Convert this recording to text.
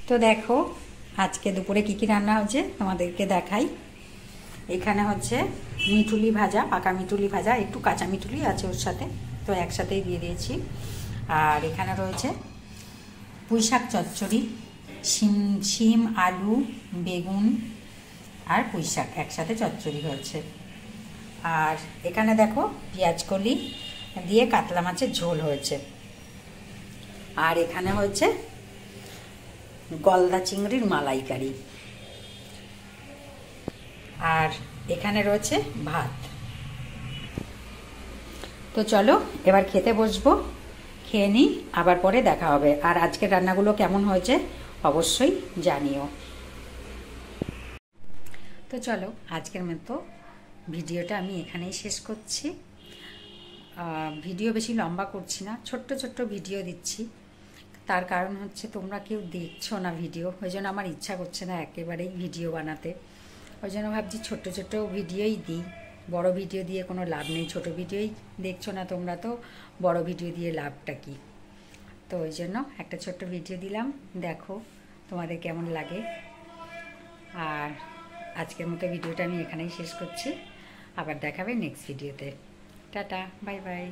তো দেখো আজকে দুপুরে কি কি রান্না হচ্ছে তোমাদেরকে দেখাই। এখানে হচ্ছে মিঠুলি ভাজা, পাকা মিঠুলি ভাজা, একটু কাঁচা মিঠুলি আছে ওর সাথে, তো একসাথেই দিয়ে দিয়েছি। আর এখানে রয়েছে পুঁইশাক চচ্চড়ি, শিম আলু বেগুন আর পুঁইশাক একসাথে চচ্চড়ি হয়েছে। আর এখানে দেখো পেঁয়াজ কলি দিয়ে কাতলা মাছের ঝোল হয়েছে। আর এখানে হচ্ছে গলদা চিংড়ির মালাইকারি। আর এখানে রয়েছে ভাত। তো চলো এবার খেতে বসবো, খেয়ে নিই, আবার পরে দেখা হবে। আর আজকের রান্নাগুলো কেমন হয়েছে অবশ্যই জানিও। তো চলো আজকের মতো ভিডিওটা আমি এখানেই শেষ করছি। ভিডিও বেশি লম্বা করছি না, ছোট্ট ছোট্ট ভিডিও দিচ্ছি। তার কারণ হচ্ছে তোমরা কেউ দেখছো না ভিডিও, ওই জন্য আমার ইচ্ছা করছে না একেবারেই ভিডিও বানাতে। ওই জন্য ভাবছি ছোট্ট ছোট্ট ভিডিওই দিই, বড় ভিডিও দিয়ে কোনো লাভ নেই। ছোট ভিডিওই দেখছো না তোমরা, তো বড় ভিডিও দিয়ে লাভটা কি? তো ওই জন্য একটা ছোট্ট ভিডিও দিলাম, দেখো তোমাদের কেমন লাগে। আর আজকের মতো ভিডিওটা আমি এখানেই শেষ করছি, আবার দেখাবে নেক্সট ভিডিওতে। Tata, bye bye.